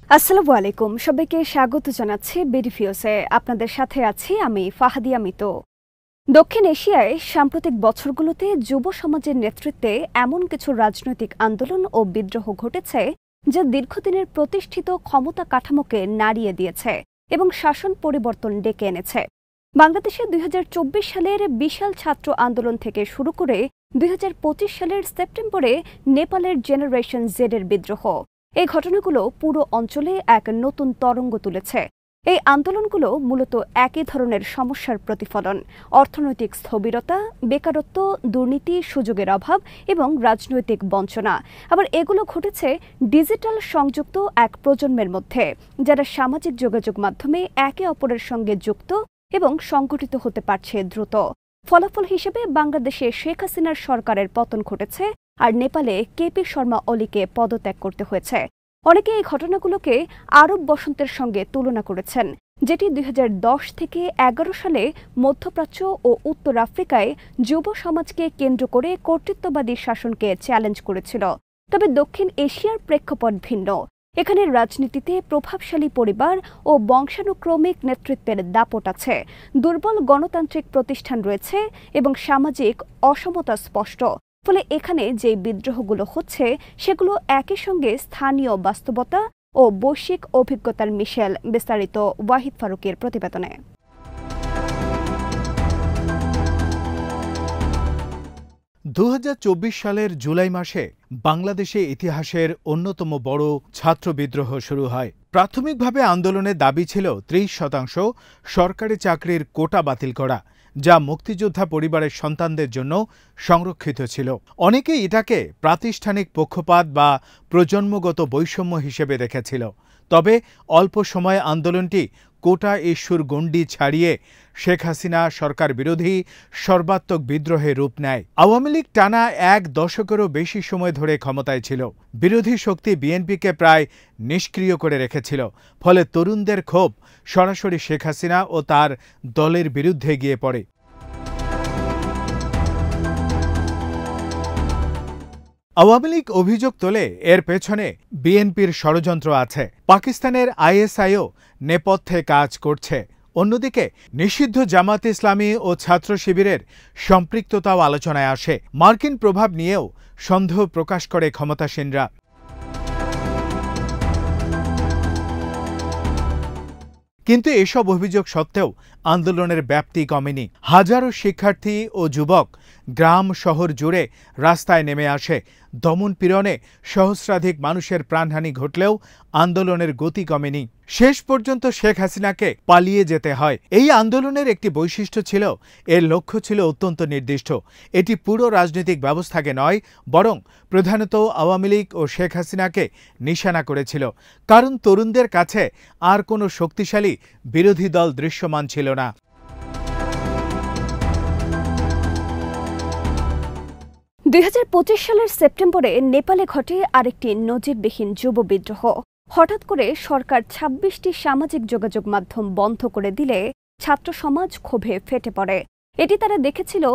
আসসালামু আলাইকুম, সবাইকে স্বাগত জানাচ্ছি বিডিফিউসে। আপনাদের সাথে আছি আমি ফাহাদিয়া মিতো। দক্ষিণ এশিয়ায় সাম্প্রতিক বছরগুলোতে যুব সমাজের নেতৃত্বে এমন কিছু রাজনৈতিক আন্দোলন ও বিদ্রোহ ঘটেছে যা দীর্ঘদিনের প্রতিষ্ঠিত ক্ষমতা কাঠামোকে নাড়িয়ে দিয়েছে এবং শাসন পরিবর্তন ডেকে এনেছে। বাংলাদেশে ২০২৪ সালের বিশাল ছাত্র আন্দোলন থেকে শুরু করে ২০২৫ সালের সেপ্টেম্বরে নেপালের জেনারেশন জেডের বিদ্রোহ, এই ঘটনাগুলো পুরো অঞ্চলে এক নতুন তরঙ্গ তুলেছে। এই আন্দোলনগুলো মূলত একই ধরনের সমস্যার প্রতিফলন: অর্থনৈতিক স্থবিরতা, বেকারত্ব, দুর্নীতি, সুযোগের অভাব এবং রাজনৈতিক বঞ্চনা। আবার এগুলো ঘটেছে ডিজিটাল সংযুক্ত এক প্রজন্মের মধ্যে, যারা সামাজিক যোগাযোগ মাধ্যমে একে অপরের সঙ্গে যুক্ত এবং সংগঠিত হতে পারছে দ্রুত। ফলাফল হিসেবে বাংলাদেশে শেখ হাসিনার সরকারের পতন ঘটেছে, আর নেপালে কেপি শর্মা ওলিকে পদত্যাগ করতে হয়েছে। অনেকে এই ঘটনাগুলোকে আরব বসন্তের সঙ্গে তুলনা করেছেন, যেটি ২০১০ থেকে ১১ সালে মধ্যপ্রাচ্য ও উত্তর আফ্রিকায় যুব সমাজকে কেন্দ্র করে কর্তৃত্ববাদী শাসনকে চ্যালেঞ্জ করেছিল। তবে দক্ষিণ এশিয়ার প্রেক্ষাপট ভিন্ন। এখানে রাজনীতিতে প্রভাবশালী পরিবার ও বংশানুক্রমিক নেতৃত্বের দাপট আছে, দুর্বল গণতান্ত্রিক প্রতিষ্ঠান রয়েছে এবং সামাজিক অসমতা স্পষ্ট। ফলে এখানে যে বিদ্রোহগুলো হচ্ছে সেগুলো একই সঙ্গে স্থানীয় বাস্তবতা ও বৈশ্বিক অভিজ্ঞতার মিশেল। বিস্তারিত ওয়াহিদ ফারুকের প্রতিবেদনে। ২০২৪ সালের জুলাই মাসে বাংলাদেশে ইতিহাসের অন্যতম বড় ছাত্র বিদ্রোহ শুরু হয়। প্রাথমিকভাবে আন্দোলনের দাবি ছিল ৩০% সরকারি চাকরির কোটা বাতিল করা, যা মুক্তিযোদ্ধা পরিবারের সন্তানদের জন্য সংরক্ষিত ছিল। অনেকেই এটাকে প্রাতিষ্ঠানিক পক্ষপাত বা প্রজন্মগত বৈষম্য হিসেবে দেখেছিল। তবে অল্প সময়ে আন্দোলনটি কোটা ইস্যুর গণ্ডি ছাড়িয়ে শেখ হাসিনা সরকার বিরোধী সর্বাত্মক বিদ্রোহে রূপ নেয়। আওয়ামী লীগ টানা ১ দশকেরও বেশি সময় ধরে ক্ষমতায় ছিল। বিরোধী শক্তি বিএনপিকে প্রায় নিষ্ক্রিয় করে রেখেছিল। ফলে তরুণদের ক্ষোভ সরাসরি শেখ হাসিনা ও তার দলের বিরুদ্ধে গিয়ে পড়ে। আওয়ামী লীগ অভিযোগ তোলে এর পেছনে বিএনপির ষড়যন্ত্র আছে। পাকিস্তানের আইএসআইও নেপথ্যে কাজ করছে। অন্যদিকে নিষিদ্ধ জামাত ইসলামী ও ছাত্র শিবিরের সম্পৃক্ততাও আলোচনায় আসে। মার্কিন প্রভাব নিয়েও সন্দেহ প্রকাশ করে ক্ষমতাসীনরা। কিন্তু এসব অভিযোগ সত্ত্বেও আন্দোলনের ব্যাপ্তি কমেনি। হাজারো শিক্ষার্থী ও যুবক গ্রাম শহর জুড়ে রাস্তায় নেমে আসে। দমন-পীড়নে সহস্রাধিক মানুষের প্রাণহানি ঘটলেও আন্দোলনের গতি কমেনি। শেষ পর্যন্ত শেখ হাসিনাকে পালিয়ে যেতে হয়। এই আন্দোলনের একটি বৈশিষ্ট্য ছিল, এর লক্ষ্য ছিল অত্যন্ত নির্দিষ্ট। এটি পুরো রাজনৈতিক ব্যবস্থাকে নয়, বরং প্রধানত আওয়ামী লীগ ও শেখ হাসিনাকে নিশানা করেছিল। কারণ তরুণদের কাছে আর কোনো শক্তিশালী বিরোধী দল দৃশ্যমান ছিল না। $২০২৫ সালের সেপ্টেম্বরে নেপালে ঘটে আরেকটি নজিরবিহীন যুব বিদ্রোহ। হঠাৎ করে সরকার ২৬টি সামাজিক যোগাযোগ মাধ্যম বন্ধ করে দিলে ছাত্র সমাজ ক্ষোভে ফেটে পড়ে। এটি তারা দেখেছিল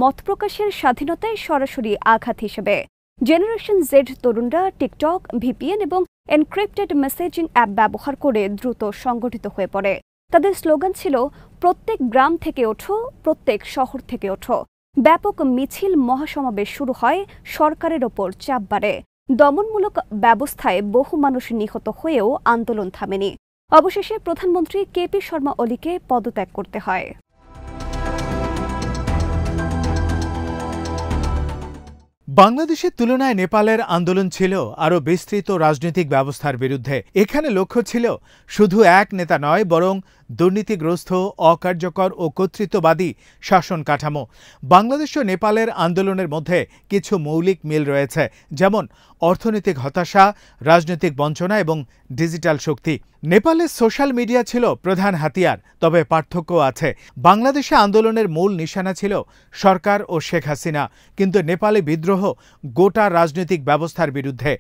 মত প্রকাশের স্বাধীনতায় সরাসরি আঘাত হিসেবে। জেনারেশন জেড তরুণরা টিকটক, ভিপিএন এবং এনক্রিপ্টেড মেসেজিং অ্যাপ ব্যবহার করে দ্রুত সংগঠিত হয়ে পড়ে। তাদের স্লোগান ছিল, প্রত্যেক গ্রাম থেকে ওঠো, প্রত্যেক শহর থেকে ওঠো। ব্যাপক মিছিল, মহাসমাবেশ শুরু হয়, সরকারের ওপর চাপ বাড়ে। দমনমূলক ব্যবস্থায় বহু মানুষ নিহত হয়েও আন্দোলন থামেনি। অবশেষে প্রধানমন্ত্রী কেপি শর্মা ওলিকে পদত্যাগ করতে হয়। বাংলাদেশের তুলনায় নেপালের আন্দোলন ছিল আরও বিস্তৃত রাজনৈতিক ব্যবস্থার বিরুদ্ধে। এখানে লক্ষ্য ছিল শুধু এক নেতা নয়, বরং দুর্নীতিগ্রস্ত, অকার্যকর ও কর্তৃত্ববাদী শাসন কাঠামো। বাংলাদেশ ও নেপালের আন্দোলনের মধ্যে কিছু মৌলিক মিল রয়েছে, যেমন অর্থনৈতিক হতাশা, রাজনৈতিক বঞ্চনা এবং ডিজিটাল শক্তি। নেপালে সোশ্যাল মিডিয়া ছিল প্রধান হাতিয়ার, তবে পার্থক্য আছে। বাংলাদেশে আন্দোলনের মূল নিশানা ছিল সরকার ও শেখ হাসিনা, কিন্তু নেপালে বিদ্রোহ গোটা রাজনৈতিক ব্যবস্থার বিরুদ্ধে।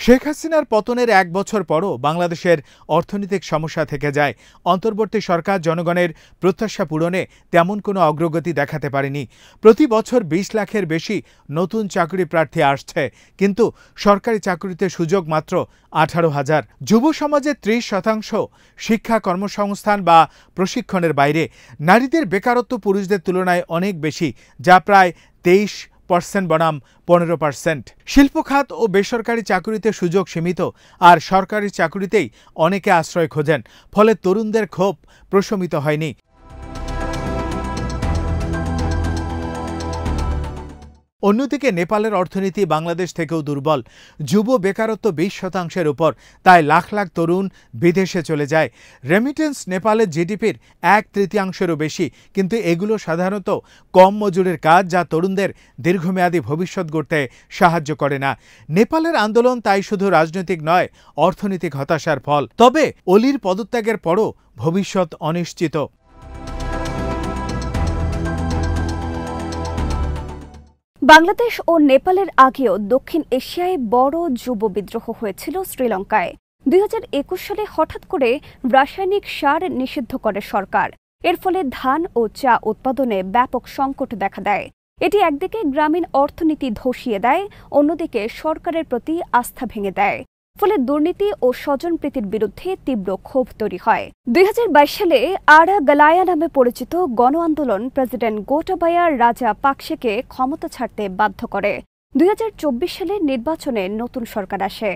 শেখ হাসিনার পতনের ১ বছর পরও বাংলাদেশের অর্থনৈতিক সমস্যা থেকে যায়। অন্তর্বর্তী সরকার জনগণের প্রত্যাশা পূরণে তেমন কোনো অগ্রগতি দেখাতে পারেনি। প্রতি বছর ২০ লাখের বেশি নতুন চাকরি প্রার্থী আসছে, কিন্তু সরকারি চাকরিতে সুযোগ মাত্র ১৮,০০০। যুব সমাজের ৩০% শিক্ষা, কর্মসংস্থান বা প্রশিক্ষণের বাইরে। নারীদের বেকারত্ব পুরুষদের তুলনায় অনেক বেশি, যা প্রায় ২৩% বনাম ১৫%। শিল্প খাত ও বেসরকারি চাকুরিতে সুযোগ সীমিত, আর সরকারি চাকুরিতেই অনেকে আশ্রয় খোঁজেন। ফলে তরুণদের ক্ষোভ প্রশমিত হয়নি। অন্যদিকে নেপালের অর্থনীতি বাংলাদেশ থেকেও দুর্বল। যুব বেকারত্ব ২০%-এর উপর, তাই লাখ লাখ তরুণ বিদেশে চলে যায়। রেমিটেন্স নেপালের জিডিপির ১/৩ বেশি, কিন্তু এগুলো সাধারণত কম মজুরের কাজ, যা তরুণদের দীর্ঘমেয়াদী ভবিষ্যৎ গড়তে সাহায্য করে না। নেপালের আন্দোলন তাই শুধু রাজনৈতিক নয়, অর্থনৈতিক হতাশার ফল। তবে অলির পদত্যাগের পরও ভবিষ্যৎ অনিশ্চিত। বাংলাদেশ ও নেপালের আগেও দক্ষিণ এশিয়ায় বড় যুব বিদ্রোহ হয়েছিল শ্রীলঙ্কায়। ২০২১ সালে হঠাৎ করে রাসায়নিক সার নিষিদ্ধ করে সরকার। এর ফলে ধান ও চা উৎপাদনে ব্যাপক সংকট দেখা দেয়। এটি একদিকে গ্রামীণ অর্থনীতি ধসিয়ে দেয়, অন্যদিকে সরকারের প্রতি আস্থা ভেঙে দেয়। ফলে দুর্নীতি ও স্বজনপ্রীতির বিরুদ্ধে তীব্র ক্ষোভ তৈরি হয়। ২০২২ সালে আড়া গালায়া নামে পরিচিত গণ আন্দোলন প্রেসিডেন্ট গোটাবায়া রাজা পাকসেকে ক্ষমতা ছাড়তে বাধ্য করে। ২০২৪ সালে নির্বাচনে নতুন সরকার আসে।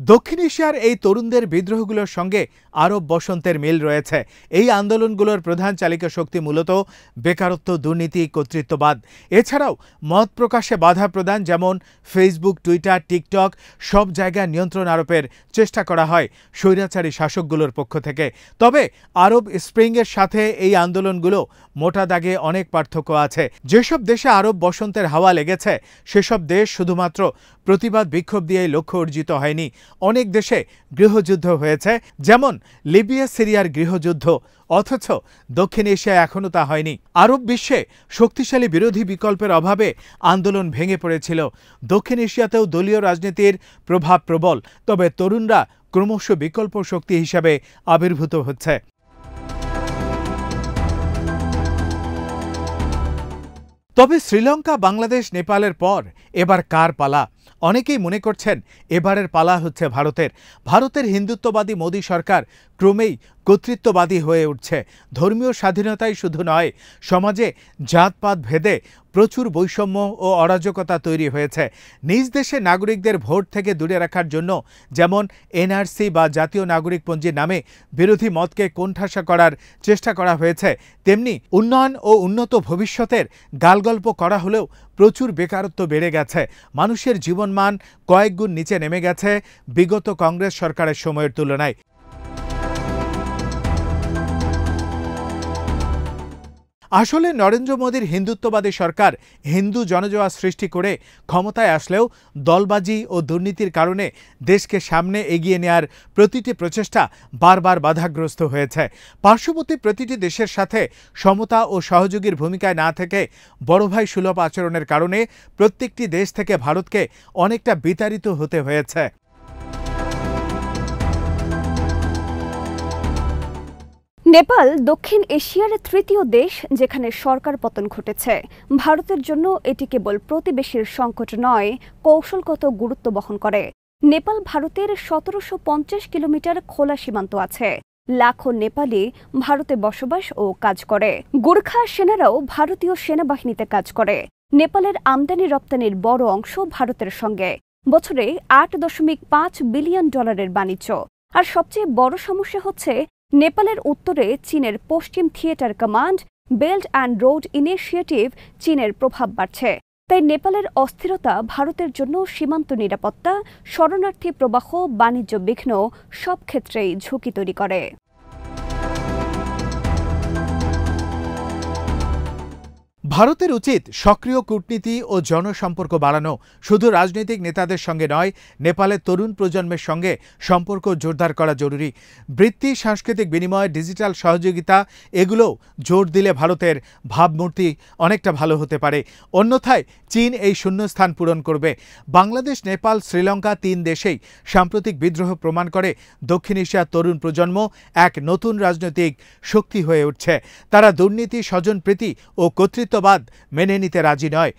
দক্ষিণ এশিয়ার এই তরুণদের বিদ্রোহগুলোর সঙ্গে আরব বসন্তের মিল রয়েছে। এই আন্দোলনগুলোর প্রধান চালিকা শক্তি মূলত বেকারত্ব, দুর্নীতি, কর্তৃত্ববাদ। এছাড়াও মত প্রকাশে বাধা প্রদান, যেমন ফেসবুক, টুইটার, টিকটক, সব জায়গায় নিয়ন্ত্রণ আরোপের চেষ্টা করা হয় স্বৈরাচারী শাসকগুলোর পক্ষ থেকে। তবে আরব স্প্রিংয়ের সাথে এই আন্দোলনগুলো মোটা দাগে অনেক পার্থক্য আছে। যেসব দেশে আরব বসন্তের হাওয়া লেগেছে, সেসব দেশ শুধুমাত্র প্রতিবাদ বিক্ষোভ দিয়েই লক্ষ্য অর্জিত হয়নি। অনেক দেশে গৃহযুদ্ধ হয়েছে, যেমন লিবিয়া, সিরিয়ার গৃহযুদ্ধ। অথচ দক্ষিণ এশিয়ায় এখনও তা হয়নি। আরব বিশ্বে শক্তিশালী বিরোধী বিকল্পের অভাবে আন্দোলন ভেঙে পড়েছিল। দক্ষিণ এশিয়াতেও দলীয় রাজনীতির প্রভাব প্রবল, তবে তরুণরা ক্রমশ বিকল্প শক্তি হিসাবে আবির্ভূত হচ্ছে। তবে শ্রীলঙ্কা, বাংলাদেশ, নেপালের পর এবার কার পালা? অনেকেই মনে করছেন এবারের পালা হচ্ছে ভারতের। ভারতের হিন্দুত্ববাদী মোদী সরকার ক্রমেই কর্তৃত্ববাদী হয়ে উঠছে। ধর্মীয় স্বাধীনতাই শুধু নয়, সমাজে জাতপাত ভেদে প্রচুর বৈষম্য ও অরাজকতা তৈরি হয়েছে। নিজ দেশে নাগরিকদের ভোট থেকে দূরে রাখার জন্য যেমন এনআরসি বা জাতীয় নাগরিকপঞ্জির নামে বিরোধী মতকে কোণঠাসা করার চেষ্টা করা হয়েছে, তেমনি উন্নয়ন ও উন্নত ভবিষ্যতের গালগল্প করা হলেও প্রচুর বেকারত্ব বেড়ে গেছে। মানুষের জীবনমান কয়েক গুণ নিচে নেমে গেছে বিগত কংগ্রেস সরকারের সময়ের তুলনায়। আসলে নরেন্দ্র মোদীর হিন্দুত্ববাদী সরকার হিন্দু জনজোয়ার সৃষ্টি করে ক্ষমতায় আসলেও দলবাজি ও দুর্নীতির কারণে দেশকে সামনে এগিয়ে নেয়ার প্রতিটি প্রচেষ্টা বারবার বাধাগ্রস্ত হয়েছে। পার্শ্ববর্তী প্রতিটি দেশের সাথে সমতা ও সহযোগীর ভূমিকায় না থেকে বড় ভাই সুলভ আচরণের কারণে প্রত্যেকটি দেশ থেকে ভারতকে অনেকটা বিতাড়িত হতে হয়েছে। নেপাল দক্ষিণ এশিয়ার তৃতীয় দেশ যেখানে সরকার পতন ঘটেছে। ভারতের জন্য এটি কেবল প্রতিবেশীর সংকট নয়, কৌশলগত গুরুত্ব বহন করে। নেপাল ভারতের ১৭৫০ কিলোমিটার খোলা সীমান্ত আছে। লাখো নেপালি ভারতে বসবাস ও কাজ করে। গোর্খা সেনারাও ভারতীয় সেনাবাহিনীতে কাজ করে। নেপালের আমদানি রপ্তানির বড় অংশ ভারতের সঙ্গে। বছরে $৮.৫ বিলিয়ন বাণিজ্য। আর সবচেয়ে বড় সমস্যা হচ্ছে নেপালের উত্তরে চীনের পশ্চিম theatre command, belt and road initiative চীনের প্রভাব বাড়ছে। তাই নেপালের অস্থিরতা ভারতের জন্য সীমান্ত নিরাপত্তা, শরণার্থী প্রবাহ, বাণিজ্য বিঘ্ন সব ক্ষেত্রেই ঝুঁকি তৈরি করে। ভারতের উচিত সক্রিয় কূটনীতি ও জনসম্পর্ক বাড়ানো। শুধু রাজনৈতিক নেতাদের সঙ্গে নয়, নেপালের তরুণ প্রজন্মের সঙ্গে সম্পর্ক জোরদার করা জরুরি। বৃত্তি, সাংস্কৃতিক বিনিময়, ডিজিটাল সহযোগিতা এগুলো জোর দিলে ভারতের ভাবমূর্তি অনেকটা ভালো হতে পারে। অন্যথায় চীন এই শূন্যস্থান পূরণ করবে। বাংলাদেশ, নেপাল, শ্রীলঙ্কা 3 দেশেই সাম্প্রতিক বিদ্রোহ প্রমাণ করে দক্ষিণ এশিয়ার তরুণ প্রজন্ম এক নতুন রাজনৈতিক শক্তি হয়ে উঠছে। তারা দুর্নীতি, স্বজনপ্রীতি ও কর্তৃত্ববাদ মেনে নিতে রাজি নয়।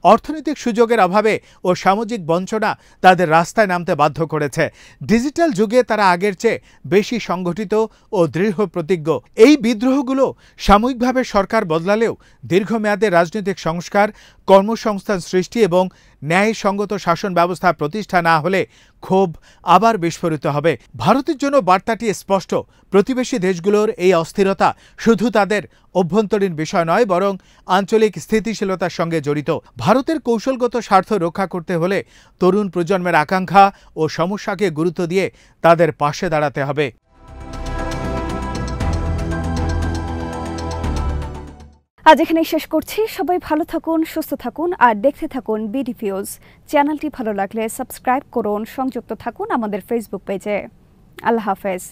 অর্থনৈতিক সুযোগের অভাবে ও সামাজিক বঞ্চনা তাদের রাস্তায় নামতে বাধ্য করেছে। ডিজিটাল যুগে তারা আগের চেয়ে বেশি সংগঠিত ও দৃঢ় প্রতিজ্ঞ। এই বিদ্রোহগুলো সাময়িকভাবে সরকার বদলালেও দীর্ঘমেয়াদে রাজনৈতিক সংস্কার, কর্মসংস্থান সৃষ্টি এবং ন্যায়সঙ্গত শাসন ব্যবস্থা প্রতিষ্ঠা না হলে ক্ষোভ আবার বিস্ফোরিত হবে। ভারতের জন্য বার্তাটি স্পষ্ট। প্রতিবেশী দেশগুলোর এই অস্থিরতা শুধু তাদের অভ্যন্তরীণ বিষয় নয়, বরং আঞ্চলিক স্থিতিশীলতার সঙ্গে জড়িত। ভারতের কৌশলগত স্বার্থ রক্ষা করতে হলে তরুণ প্রজন্মের আকাঙ্ক্ষা ও সমস্যাকে গুরুত্ব দিয়ে তাদের পাশে দাঁড়াতে হবে। আজ এখানেই শেষ করছি। সবাই ভালো থাকুন, সুস্থ থাকুন আর দেখতে থাকুন বিডি নিউজ। চ্যানেলটি ভালো লাগলে সাবস্ক্রাইব করুন, সংযুক্ত থাকুন আমাদের ফেসবুক পেজে। আল্লাহ হাফেজ।